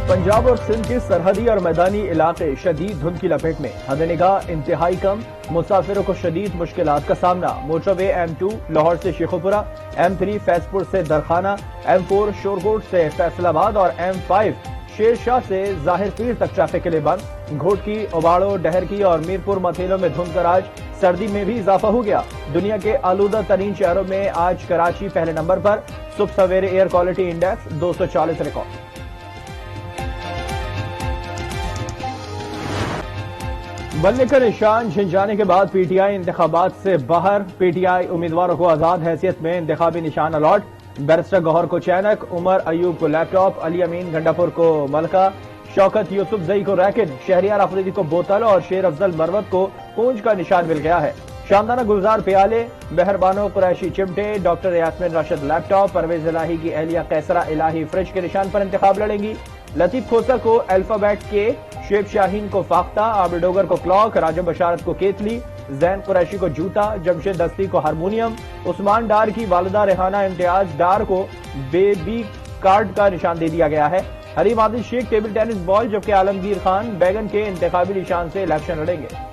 पंजाब और सिंध के सरहदी और मैदानी इलाके शदीद धुंध की लपेट में, हद निगाह इंतहाई कम, मुसाफिरों को शदीद मुश्किलात का सामना। मोटरवे M2 लाहौर से शेखोपुरा, M3 फैजपुर से दरखाना, M4 शोरकोट से फैसलाबाद और M5 शेरशाह से जाहिर पीर तक ट्रैफिक के लिए बंद। घोटकी, उबाड़ो, डहरकी और मीरपुर मथेलों में धुंध का राज। सर्दी में भी इजाफा हो गया। दुनिया के आलूदा तरीन शहरों में आज कराची पहले नंबर पर। सुबह सवेरे एयर क्वालिटी इंडेक्स 240 रिकॉर्ड। बल्ले का निशान झिंझाने के बाद पीटीआई इंतखाबात से बाहर। पीटीआई उम्मीदवारों को आजाद हैसियत में इंतखाबी निशान अलॉट। बैरिस्टर गौहर को चैनक, उमर अयूब को लैपटॉप, अली अमीन गंडापुर को मलका, शौकत यूसुफजई को रैकेट, शहरियार अफरीदी को बोतल और शेर अफजल मरवत को पूंछ का निशान मिल गया है। शानदाना गुलजार प्याले, मेहरबानो कुरैशी चिमटे, डॉक्टर यास्मीन राशिद लैपटॉप, परवेज इलाही की अहलिया कैसरा इलाही फ्रिज के निशान पर इंतखाब लड़ेंगी। लतीफ खोसर को अल्फाबेट के, शेब शाहीन को फाख्ता, आबिर डोगर को क्लॉक, राजो बशारत को केतली, जैन कुरैशी को जूता, जमशेद दस्ती को हारमोनियम, उस्मान डार की वालिदा रेहाना इम्तियाज डार को बेबी कार्ड का निशान दे दिया गया है। Hareem Adil Sheikh table tennis ball, जबकि आलमगीर खान बैगन के इंतखाबी निशान से इलेक्शन लड़ेंगे।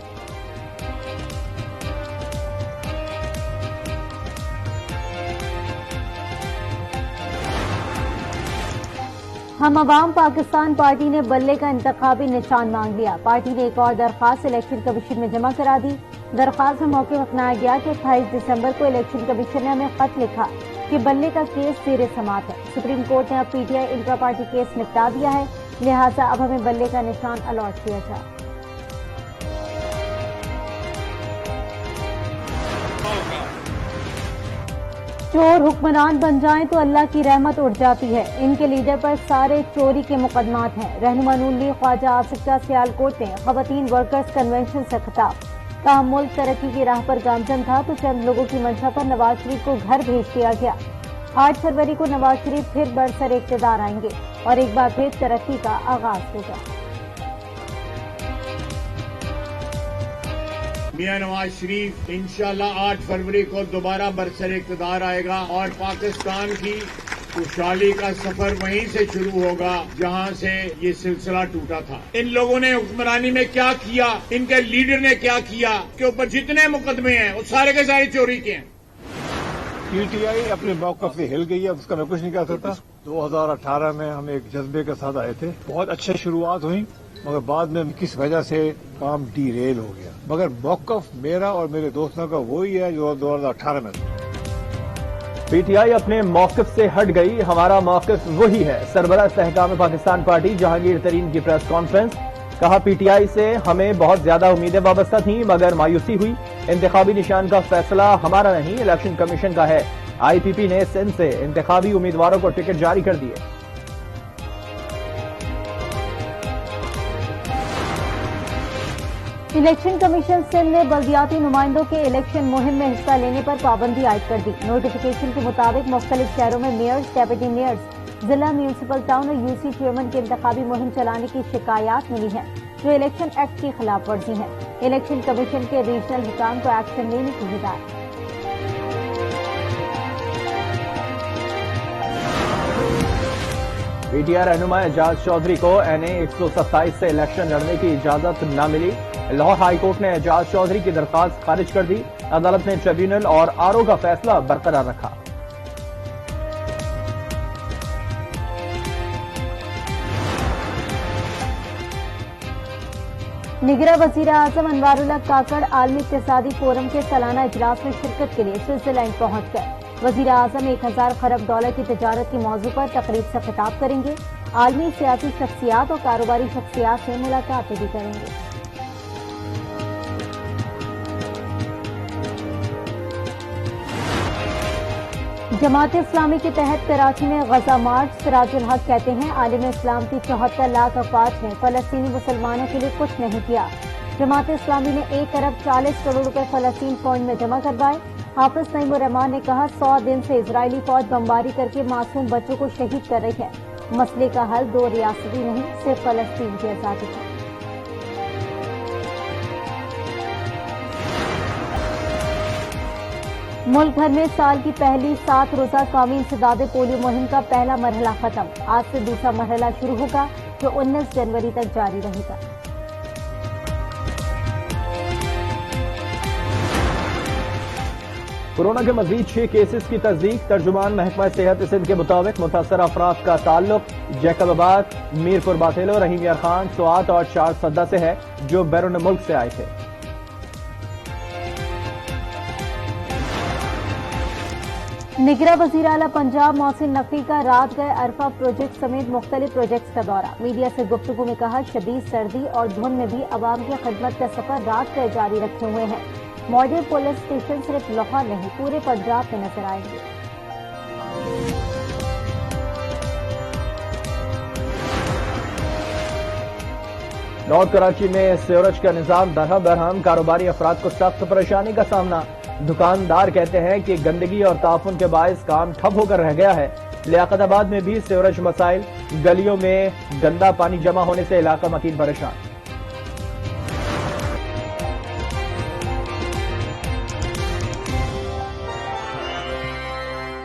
हम अवाम पाकिस्तान पार्टी ने बल्ले का इंतखाबी निशान मांग लिया। पार्टी ने एक और दरख्वास्त इलेक्शन कमीशन में जमा करा दी। दरख्वास्त में मौके अपनाया गया कि 28 दिसंबर को इलेक्शन कमीशन ने हमें खत लिखा कि बल्ले का केस जेर समाअत है। सुप्रीम कोर्ट ने अब पीटीआई इंट्रा पार्टी केस निपटा दिया है, लिहाजा अब हमें बल्ले का निशान अलॉट किया जाए। चोर हुक्मरान बन जाएं तो अल्लाह की रहमत उड़ जाती है। इनके लीडर पर सारे चोरी के मुकदमात हैं। रहनुमा नून लीग ख्वाजा आसिफ शाह सियालकोट ने खवातीन वर्कर्स कन्वेंशन से खिताब कहा, मुल्क तरक्की की राह पर गामजन था तो चंद लोगों की मंशा पर नवाज शरीफ को घर भेज दिया गया। 8 फरवरी को नवाज शरीफ फिर बरसर इक़्तिदार आएंगे और एक बार फिर तरक्की का आगाज होगा। मियां नवाज शरीफ इंशाल्लाह 8 फरवरी को दोबारा बरसर इक़्तिदार आएगा और पाकिस्तान की खुशहाली का सफर वहीं से शुरू होगा जहां से ये सिलसिला टूटा था। इन लोगों ने हुक्मरानी में क्या किया, इनके लीडर ने क्या किया, के ऊपर जितने मुकदमे हैं वो सारे के सारे चोरी के हैं। पीटीआई अपने मौक़िफ़ से हिल गई है, उसका मैं कुछ नहीं कह सकता। 2018 में हम एक जज्बे के साथ आए थे, बहुत अच्छी शुरुआत हुई, मगर बाद में किस वजह से काम डीरेल हो गया। मगर मौक़िफ़ मेरा और मेरे दोस्तों का वही है जो 2018 में था। पीटीआई अपने मौक़िफ़ से हट गई, हमारा मौक़िफ़ वही है। सरबराह इस्तेहकाम पाकिस्तान पार्टी जहांगीर तरीन की प्रेस कॉन्फ्रेंस। कहा, पीटीआई से हमें बहुत ज्यादा उम्मीदें वाबस्ता थीं मगर मायूसी हुई। इंतखाबी निशान का फैसला हमारा नहीं, इलेक्शन कमीशन का है। आईपीपी ने सिंध से इंतखाबी उम्मीदवारों को टिकट जारी कर दिए। इलेक्शन कमीशन सिंध ने बल्दियाती नुमाइंदों के इलेक्शन मुहिम में हिस्सा लेने पर पाबंदी आयद कर दी। नोटिफिकेशन के मुताबिक मुख्तलिफ शहरों में मेयर्स, डेप्यूटी मेयर्स, जिला म्यूनिसिपल टाउन और यूसी चेयरमैन की इंतखाबी मुहिम चलाने की शिकायत मिली है जो इलेक्शन एक्ट की खिलाफ वर्जी है। इलेक्शन कमीशन के रीजनल हुकाम को एक्शन लेने की हिदायत। पीटीआई रहनुमा एजाज चौधरी को NA 127 से इलेक्शन लड़ने की इजाजत न मिली। लाहौर हाई कोर्ट ने एजाज चौधरी की दरखास्त खारिज कर दी। अदालत ने ट्रिब्यूनल और आरओ का फैसला बरकरार रखा। निगरां वज़ीर आज़म अनवारुल्लाह काकड़ आलमी इक़्तिसादी फोरम के सालाना इजलास में शिरकत के लिए स्विट्जरलैंड पहुंच गए। वज़ीर आज़म 1000 खरब डॉलर की तिजारत के मौजू पर तकरीब से खिताब करेंगे। आलमी सियासी शख्सियात और कारोबारी शख्सियात से मुलाकातें भी करेंगे। जमात इस्लामी के तहत कराची में गजा मार्च। सिराजुल हक कहते हैं, आलिम इस्लाम की 74 लाख अफवाज ने फलस्तीनी मुसलमानों के लिए कुछ नहीं किया। जमात इस्लामी ने 1 अरब 40 करोड़ रुपए फलस्तीन फंड में जमा करवाए। हाफिज नईमुर रहमान ने कहा, 100 दिन से इजरायली फौज बमबारी करके मासूम बच्चों को शहीद कर रही है। मसले का हल 2 रियासती नहीं, सिर्फ फलस्तीन की आजादी है। मुल्क भर में साल की पहली 7 रोजा कौमी इंसदाद पोलियो मुहिम का पहला मरहला खत्म। आज से दूसरा मरहला शुरू होगा। जो 19 जनवरी तक जारी रहेगा। कोरोना के मजीद 6 केसेस की तस्दीक। तर्जुमान महकमा सेहत सिंध के मुताबिक मुतासर अफराद का ताल्लुक जैकबाबाद, मीरपुर बाथेलो, रहीम यार खान, स्वात और शार सद्दा से है, जो बैरून मुल्क से आए थे। निगरां वज़ीर आला पंजाब मोहसिन नकवी का रात गए अरफा प्रोजेक्ट समेत मुख्तलिफ प्रोजेक्ट्स का दौरा। मीडिया से गुफ्तगू में कहा, शदीद सर्दी और धुंध में भी अवाम की खिदमत का सफर रात गए जारी रखे हुए हैं। मॉडल पुलिस स्टेशन सिर्फ लाहौर नहीं, पूरे पंजाब में नजर आएंगे। नॉर्थ कराची में सीवरेज का निजाम दरहम बरहम, कारोबारी अफराद को सख्त परेशानी का सामना। दुकानदार कहते हैं कि गंदगी और ताफुन के बायस काम ठप होकर रह गया है। लियाकताबाद में भी सीवरेज मसाइल, गलियों में गंदा पानी जमा होने से इलाका मकीन परेशान।